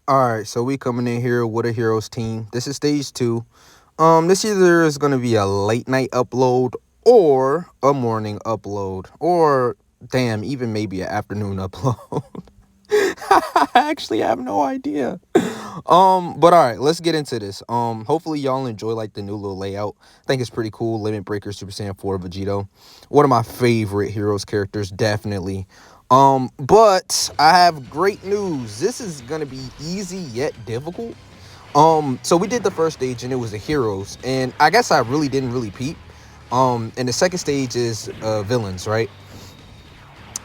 All right, so we coming in here with a heroes team. This is stage two. This either is gonna be a late night upload or a morning upload, or damn, even maybe an afternoon upload. I actually have no idea. But all right, let's get into this. Hopefully y'all enjoy like the new little layout. I think it's pretty cool. Limit Breaker, Super Saiyan 4, Vegito. One of my favorite heroes characters, definitely. But I have great news. This is gonna be easy yet difficult. So we did the first stage and it was the heroes, and I guess I really didn't really peep. And the second stage is villains, right?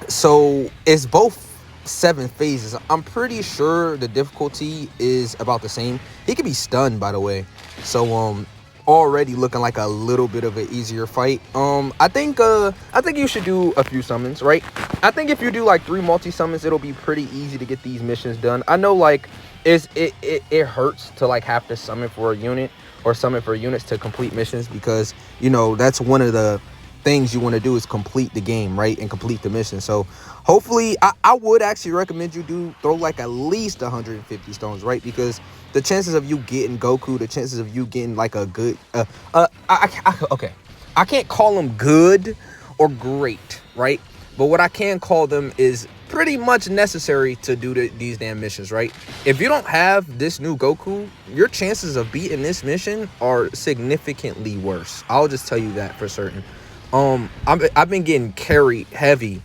So it's both 7 phases. I'm pretty sure the difficulty is about the same. He could be stunned, by the way. So already looking like a little bit of an easier fight. I think you should do a few summons, right? I think if you do like 3 multi summons, it'll be pretty easy to get these missions done. I know like it hurts to like have to summon for a unit or summon for units to complete missions, because that's one of the things you want to do is complete the game, right, and complete the mission. So hopefully I would actually recommend you do throw like at least 150 stones, right, because the chances of you getting Goku, the chances of you getting like a good okay, I can't call them good or great, right, but what I can call them is pretty much necessary to do these damn missions, right? If you don't have this new Goku, your chances of beating this mission are significantly worse. I'll just tell you that for certain. I've been getting carried heavy,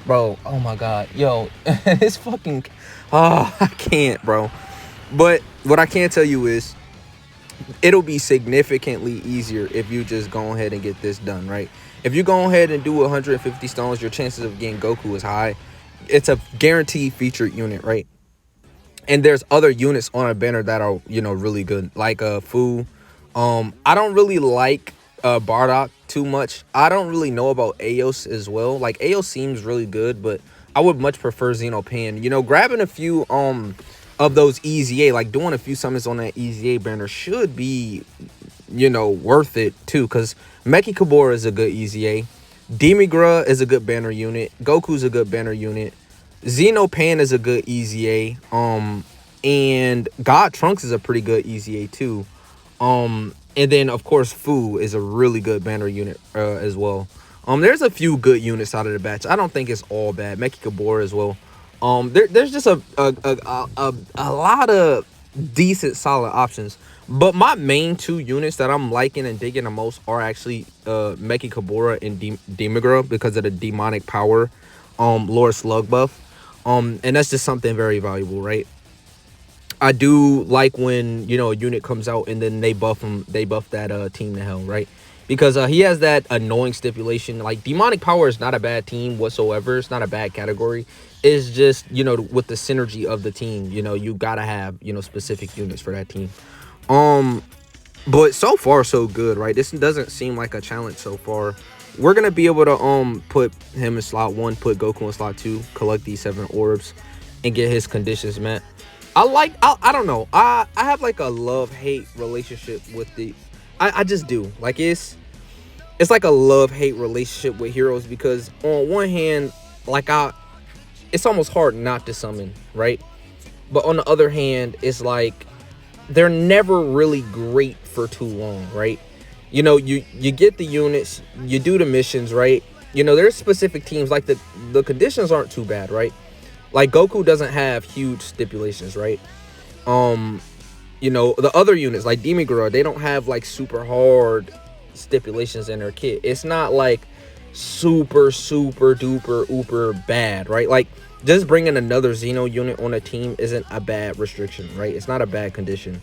bro. Oh my god, yo, it's fucking. Oh, I can't, bro. But what I can tell you is, it'll be significantly easier if you just go ahead and get this done, right? If you go ahead and do 150 stones, your chances of getting Goku is high. It's a guaranteed featured unit, right? And there's other units on a banner that are really good, like Fu. I don't really like Bardock too much. I don't really know about Aos as well. Like, Aos seems really good, but I would much prefer Xenopan. Grabbing a few of those EZA, like doing a few summons on that EZA banner should be worth it too, because Mechikabura is a good EZA. Demigra is a good banner unit. Goku's a good banner unit. Xenopan is a good EZA. And God Trunks is a pretty good EZA too. And then of course Fu is a really good banner unit as well. There's a few good units out of the batch. I don't think it's all bad. Mechikabura as well. There's just a lot of decent solid options. But my main 2 units that I'm liking and digging the most are actually Mechikabura and Demigra, because of the demonic power Lord Slug buff. And that's just something very valuable, right? I do like when a unit comes out and then they buff that team to hell, right? Because he has that annoying stipulation. Like, demonic power is not a bad team whatsoever. It's not a bad category. It's just with the synergy of the team, you gotta have specific units for that team. But so far so good, right? This doesn't seem like a challenge so far. We're gonna be able to put him in slot 1, put Goku in slot 2, collect these 7 orbs, and get his conditions met. I don't know. I have like a love-hate relationship with I just do. Like, it's like a love-hate relationship with heroes, because on one hand, like, it's almost hard not to summon, right? But on the other hand, it's like they're never really great for too long, right? You get the units, you do the missions, right? There's specific teams, like the conditions aren't too bad, right? Like, Goku doesn't have huge stipulations, right? The other units like Demigra, they don't have like super hard stipulations in their kit. It's not like super duper uber bad, right? Like, just bringing another Xeno unit on a team isn't a bad restriction, right? It's not a bad condition.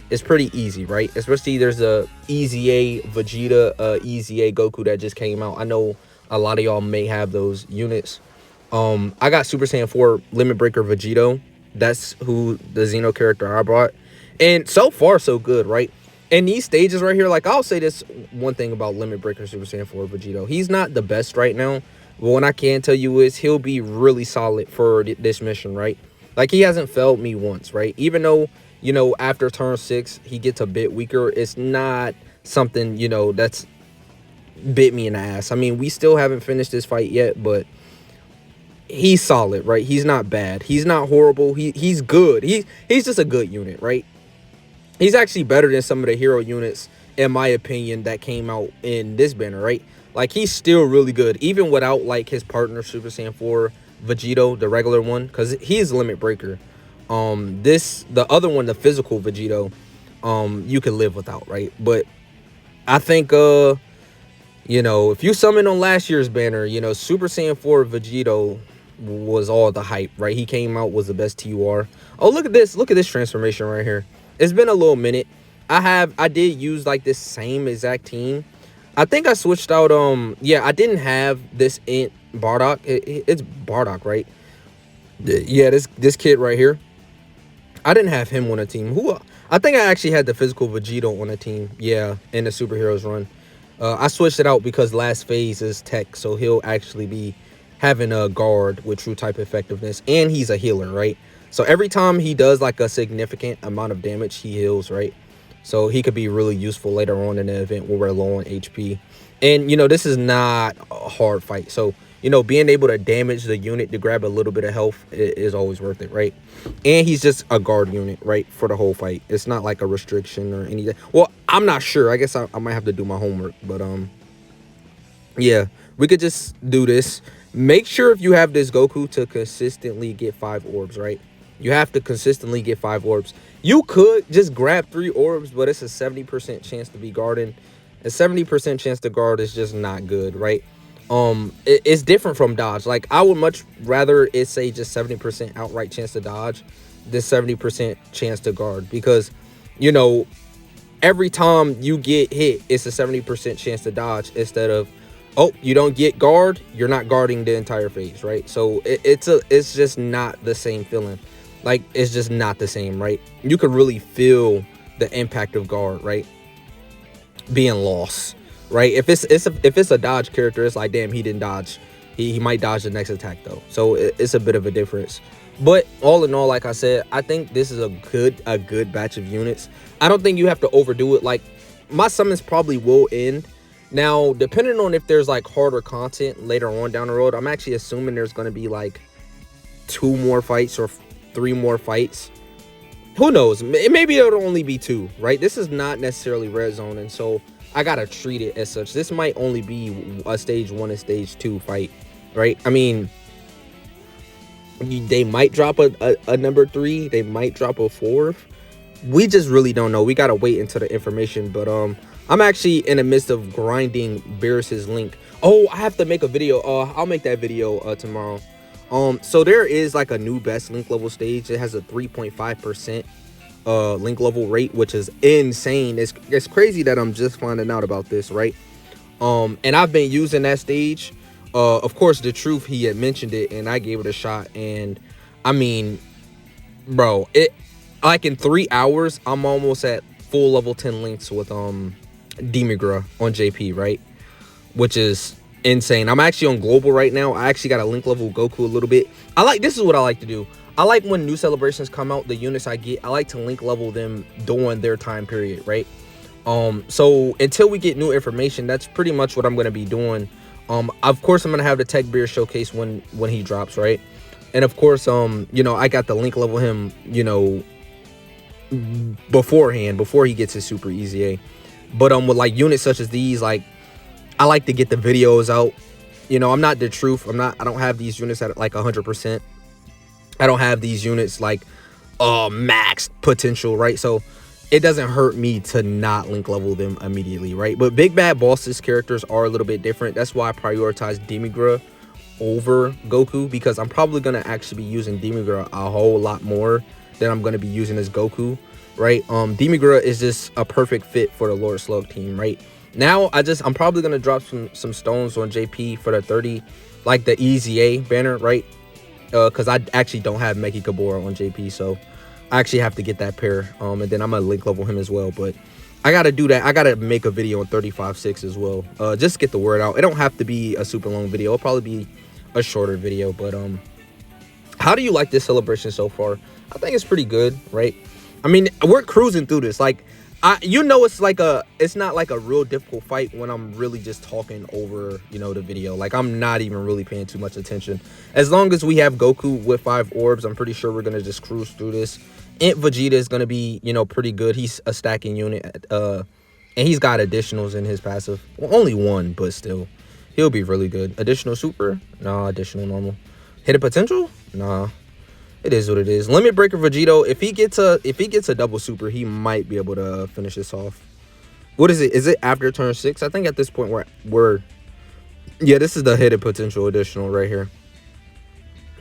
It's pretty easy, right? Especially there's a EZA Vegeta, EZA Goku that just came out. I know a lot of y'all may have those units. I got Super Saiyan 4 Limit Breaker Vegito. That's who the Xeno character I brought. And so far, so good, right? In these stages right here, like, I'll say this one thing about Limit Breaker Super Saiyan 4 Vegito. He's not the best right now. But what I can tell you is he'll be really solid for this mission, right? Like, he hasn't failed me once, right? Even though, after turn 6, he gets a bit weaker. It's not something, that's bit me in the ass. I mean, we still haven't finished this fight yet, but he's solid, right? He's not bad. He's not horrible. He's good. He's just a good unit, right? He's actually better than some of the hero units, in my opinion, that came out in this banner, right? Like, he's still really good, even without, like, his partner, Super Saiyan 4 Vegito, the regular one, because he's limit breaker. The other one, the physical Vegito, you could live without, right? But I think, you know, if you summon on last year's banner, you know, Super Saiyan 4 Vegito was all the hype, right? He came out, was the best TUR. Oh, look at this. Look at this transformation right here. It's been a little minute. I did use like this same exact team. I think I switched out, yeah, I didn't have this in Bardock. It's Bardock, right? Yeah, this kid right here. I didn't have him on a team. I think I actually had the physical Vegito on a team. Yeah, in the superheroes run. I switched it out because last phase is tech, so he'll actually be having a guard with true type effectiveness, and he's a healer, right? So every time he does like a significant amount of damage, he heals, right? So he could be really useful later on in the event when we're low on HP. And, you know, this is not a hard fight. So, you know, being able to damage the unit to grab a little bit of health is always worth it, right? And he's just a guard unit, right, for the whole fight. It's not like a restriction or anything. Well, I'm not sure. I guess I might have to do my homework. But, yeah, we could just do this. Make sure if you have this Goku to consistently get 5 orbs, right? You have to consistently get 5 orbs. You could just grab 3 orbs, but it's a 70% chance to be guarding. A 70% chance to guard is just not good, right? It's different from dodge. Like, I would much rather it say just 70% outright chance to dodge than 70% chance to guard, because, you know, every time you get hit, it's a 70% chance to dodge instead of, oh, you don't get guard, you're not guarding the entire phase, right? So it's just not the same feeling. Like, it's just not the same, right? You could really feel the impact of guard, right? Being lost, right? If it's a dodge character, it's like, damn, he didn't dodge. He might dodge the next attack though. So it's a bit of a difference. But all in all, like I said, I think this is a good batch of units. I don't think you have to overdo it. Like, my summons probably will end. Now, depending on if there's like harder content later on down the road, I'm actually assuming there's going to be like 2 more fights or 3 more fights. Who knows? Maybe it'll only be 2, right? This is not necessarily red zone, and so I gotta treat it as such. This might only be a stage 1 and stage 2 fight, right? I mean, they might drop a number 3, they might drop a 4. We just really don't know. We gotta wait until the information. But I'm actually in the midst of grinding Beerus's link. Oh, I have to make a video. I'll make that video tomorrow. So there is like a new best link level stage. It has a 3.5% link level rate, which is insane. It's crazy that I'm just finding out about this, right? And I've been using that stage. Of course, the truth, he had mentioned it, and I gave it a shot. And I mean, bro, it like in 3 hours, I'm almost at full level 10 links with Demigra on JP, right? Which is insane. I'm actually on global right now. I actually got a link level Goku a little bit. This is what I like to do. I like when new celebrations come out, the units I get, I like to link level them during their time period, right? So until we get new information, that's pretty much what I'm going to be doing. Of course, I'm going to have the Tech Beer showcase when he drops, right? And of course, you know, I got to link level him, you know, beforehand, before he gets his super easy. But with like units such as these, like, I like to get the videos out. You know, I'm not the truth. I don't have these units at like 100%. I don't have these units like max potential, right? So it doesn't hurt me to not link level them immediately, right? But Big Bad Boss's characters are a little bit different. That's why I prioritize Demigra over Goku, because I'm probably going to actually be using Demigra a whole lot more than I'm going to be using as Goku, right? Demigra is just a perfect fit for the Lord Slug team, right? Now I'm probably going to drop some stones on JP for the 30, like the EZA banner, right? Because I actually don't have Meki Kabura on JP, so I actually have to get that pair, and then I'm going to link level him as well. But I got to do that. I got to make a video on 35.6 as well, just to get the word out. It don't have to be a super long video. It'll probably be a shorter video. But how do you like this celebration so far? I think it's pretty good, right? I mean, we're cruising through this. Like, it's not like a real difficult fight when I'm really just talking over, the video. Like, I'm not even really paying too much attention. As long as we have Goku with 5 orbs, I'm pretty sure we're gonna just cruise through this. Int Vegeta is gonna be, pretty good. He's a stacking unit, and he's got additionals in his passive. Well, only one, but still, he'll be really good. Additional super? Nah. Additional normal. Hidden potential? Nah. It is what it is. Limit Breaker Vegito, if he gets a double super, he might be able to finish this off. What is it? Is it after turn 6? I think at this point yeah, this is the hidden potential additional right here.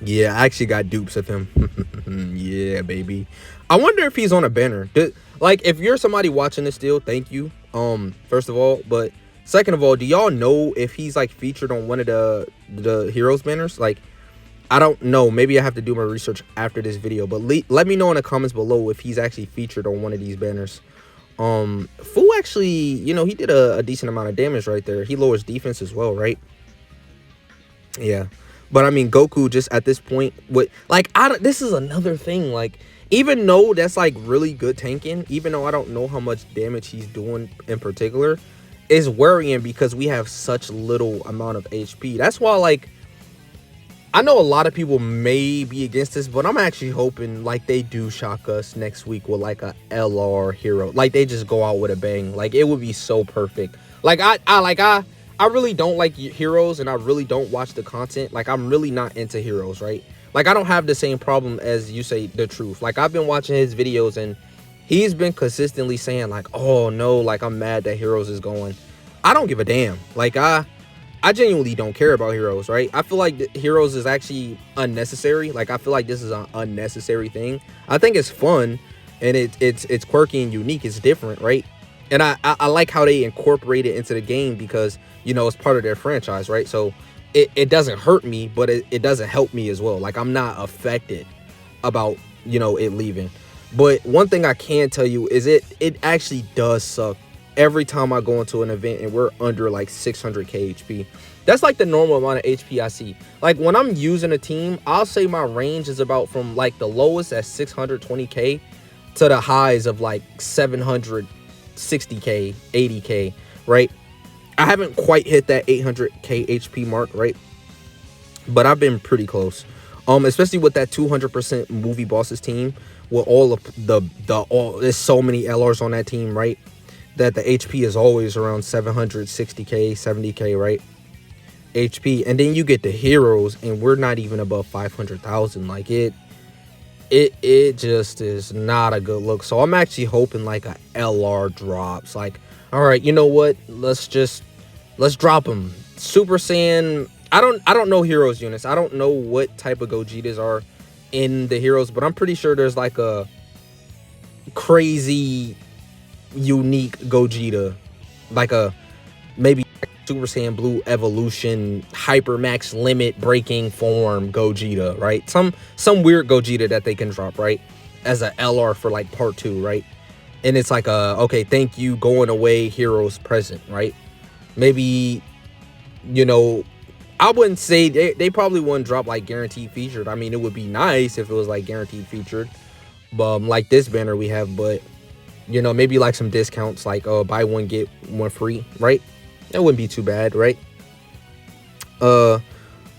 Yeah, I actually got dupes of him. Yeah, baby. I wonder if he's on a banner. Like, if you're somebody watching this deal, thank you. First of all, but second of all, do y'all know if he's like featured on one of the Heroes banners? Like, I don't know. Maybe I have to do my research after this video. But let me know in the comments below if he's actually featured on one of these banners. Fu actually, he did a decent amount of damage right there. He lowers defense as well, right? Yeah. But I mean, Goku just at this point, this is another thing. Like, even though that's like really good tanking, even though I don't know how much damage he's doing in particular, is worrying because we have such little amount of HP. That's why, like, I know a lot of people may be against this, but I'm actually hoping like they do shock us next week with like a LR hero. Like, they just go out with a bang. Like, it would be so perfect. Like, I really don't like Heroes, and I really don't watch the content. Like, I'm really not into Heroes, right? Like, I don't have the same problem as you say the truth. Like, I've been watching his videos, and he's been consistently saying like, oh no, like, I'm mad that Heroes is going. I don't give a damn. Like, I genuinely don't care about Heroes, right? I feel like Heroes is actually unnecessary. Like, I feel like this is an unnecessary thing. I think it's fun, and it's quirky and unique. It's different, right? And I like how they incorporate it into the game because, it's part of their franchise, right? So it doesn't hurt me, but it doesn't help me as well. Like, I'm not affected about, it leaving. But one thing I can tell you is it actually does suck every time I go into an event and we're under like 600k HP. That's like the normal amount of HP I see. Like, when I'm using a team, I'll say my range is about from like the lowest at 620k to the highs of like 760k, 80k, right? I haven't quite hit that 800k HP mark, right? But I've been pretty close. Especially with that 200% movie bosses team, with all of there's so many LRs on that team, right? That the HP is always around 760k, 70k, right? HP. And then you get the Heroes, and we're not even above 500,000. Like, it just is not a good look. So I'm actually hoping like a LR drops. Like, all right, you know what? Let's drop him. Super Saiyan. I don't know Heroes units. I don't know what type of Gogetas are in the Heroes, but I'm pretty sure there's like a crazy unique Gogeta, like a maybe Super Saiyan Blue Evolution Hyper Max Limit Breaking Form Gogeta, right? Some weird Gogeta that they can drop, right, as a LR for like part 2, right? And it's like okay, thank you, going away, Heroes present, right? Maybe, I wouldn't say they probably wouldn't drop like guaranteed featured. I mean, it would be nice if it was like guaranteed featured, but like this banner we have. But maybe like some discounts, like buy one get one free, right? That wouldn't be too bad, right? I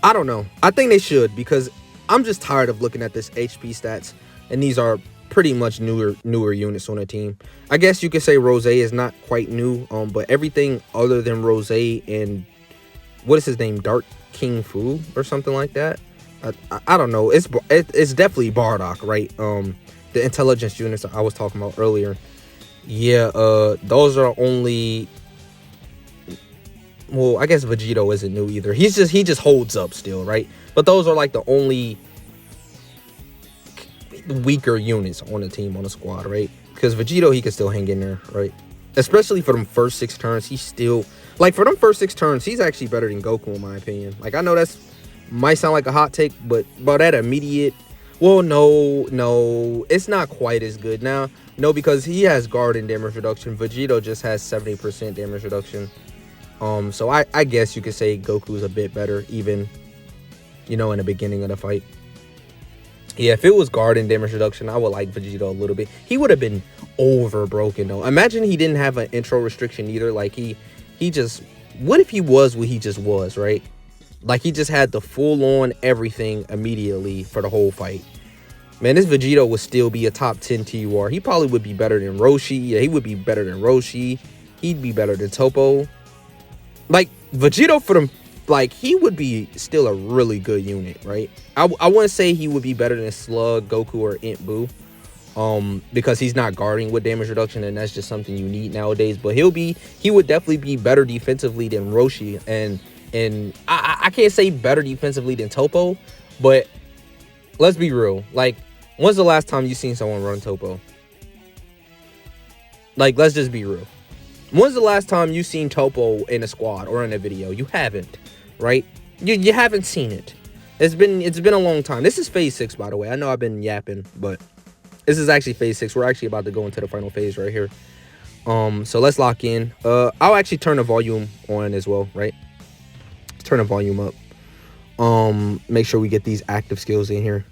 don't know. I think they should, because I'm just tired of looking at this HP stats, and these are pretty much newer units on the team. I guess you could say Rose is not quite new, but everything other than Rose and what is his name, Dark King Fu or something like that. I don't know. It's definitely Bardock, right? The intelligence units I was talking about earlier. Yeah, those are only. Well, I guess Vegito isn't new either. He just holds up still, right? But those are like the only weaker units on the team, on the squad, right? Because Vegito, he can still hang in there, right? Especially for them first 6 turns, he's still like, for them first 6 turns, he's actually better than Goku in my opinion. Like, I know that's might sound like a hot take, but that immediate, well, no, it's not quite as good now. No, because he has guard and damage reduction. Vegito just has 70% damage reduction. So I guess you could say Goku's a bit better, even, in the beginning of the fight. Yeah, if it was guard and damage reduction, I would like Vegeta a little bit. He would have been over broken though. Imagine he didn't have an intro restriction either. Like he just, what if he was what he just was, right? Like he just had the full on everything immediately for the whole fight. Man, this Vegito would still be a top 10 TUR. He probably would be better than Roshi. Yeah, he would be better than Roshi. He'd be better than Topo. Like, Vegito for them, like, he would be still a really good unit, right? I wouldn't say he would be better than Slug, Goku, or Int Buu. Because he's not guarding with damage reduction, and that's just something you need nowadays. But he would definitely be better defensively than Roshi. And I can't say better defensively than Topo, but let's be real. Like, when's the last time you seen someone run Topo? Like, let's just be real. When's the last time you seen Topo in a squad or in a video? You haven't, right? You haven't seen it. It's been a long time. This is phase 6, by the way. I know I've been yapping, but this is actually phase 6. We're actually about to go into the final phase right here. So let's lock in. I'll actually turn the volume on as well, right? Turn the volume up. Make sure we get these active skills in here.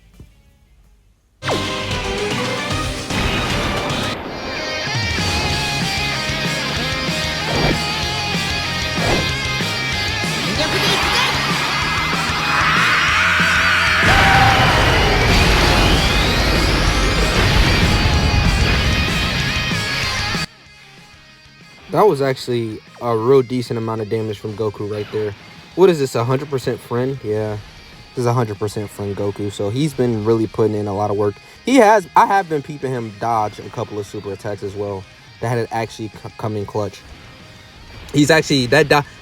That was actually a real decent amount of damage from Goku right there. What is this, 100% friend? Yeah, this is 100% friend Goku. So he's been really putting in a lot of work. I have been peeping him dodge a couple of super attacks as well that had actually come in clutch. He's actually,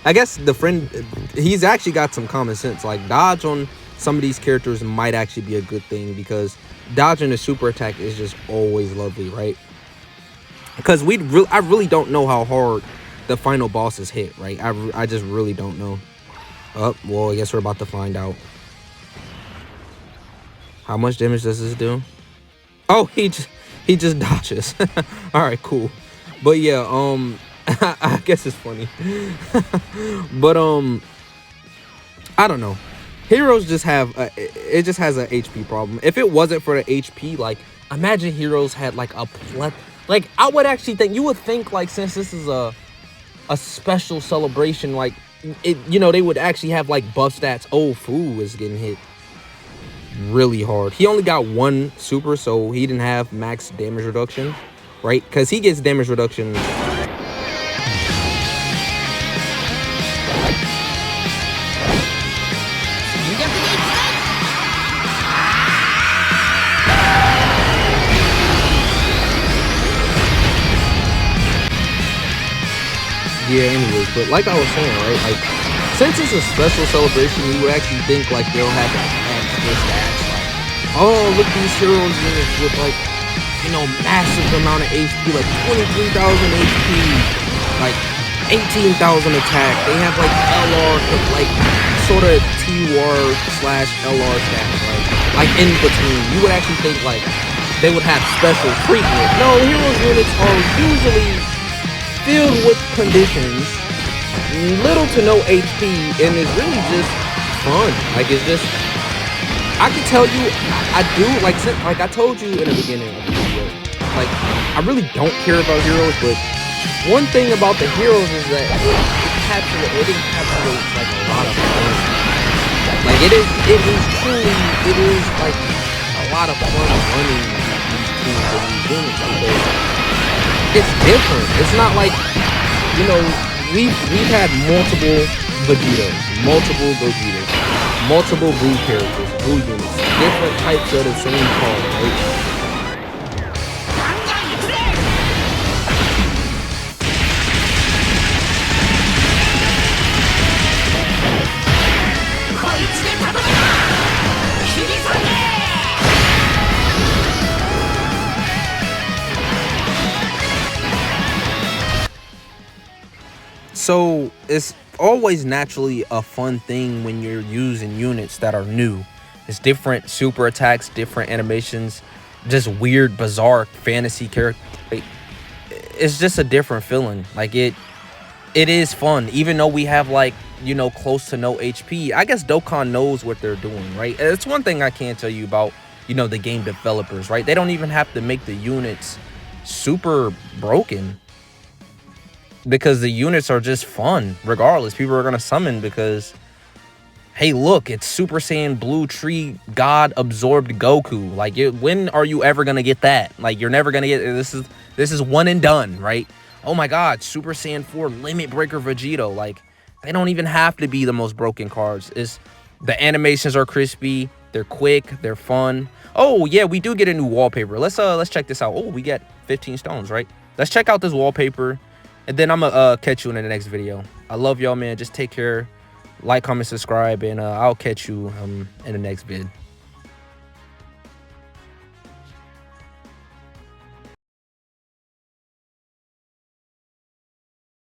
I guess the friend, he's actually got some common sense. Like, dodge on some of these characters might actually be a good thing, because dodging a super attack is just always lovely, right? Because I really don't know how hard the final bosses hit, right? I just really don't know. Oh, well, I guess we're about to find out. How much damage does this do? Oh, he just dodges. All right, cool. But yeah, I guess it's funny. But I don't know. Heroes just has an HP problem. If it wasn't for the HP, like, imagine Heroes had like a like, I would actually think, you would think, like, since this is a special celebration, like, they would actually have like buff stats. Oh, Fu is getting hit really hard. He only got one super, so he didn't have max damage reduction, right? Because he gets damage reduction. Yeah, anyways, but like I was saying, right, like, since it's a special celebration, you would actually think, like, they'll have extra stats, like, oh, look, these heroes units with, like, massive amount of HP, like 23,000 HP, like 18,000 attack. They have, like, LR, like, sort of TWAR/LR stats, like in between. You would actually think, like, they would have special treatment. No, heroes units are usually filled with conditions, little to no HP, and it's really just fun. Like, it's just, I can tell you, I do, like I told you in the beginning of the video, like, I really don't care about heroes, but one thing about the heroes is that it encapsulates like a lot of fun. Like, it is like a lot of fun running these teams and these units, because it's different. It's not like, we've had multiple Vegetos, multiple Gogetos, multiple Buu characters, Buu units, different types of the same card, right? So it's always naturally a fun thing when you're using units that are new. It's different super attacks, different animations, just weird, bizarre fantasy character. It's just a different feeling. Like, it is fun, even though we have, like, close to no HP. I guess Dokkan knows what they're doing, right? It's one thing I can tell you about you know, the game developers, right? They don't even have to make the units super broken, because the units are just fun regardless. People are gonna summon because, hey, look, it's Super Saiyan Blue Tree God absorbed Goku. Like, when are you ever gonna get that? Like, you're never gonna get this is one and done, right? Oh my God, Super Saiyan 4 Limit Breaker Vegito. Like, they don't even have to be the most broken cards. It's the animations are crispy, they're quick, they're fun. Oh yeah, we do get a new wallpaper. Let's check this out. Oh, we get 15 stones, right? Let's check out this wallpaper, and then I'm gonna catch you in the next video. I love y'all, man. Just take care. Like, comment, subscribe, and I'll catch you in the next vid.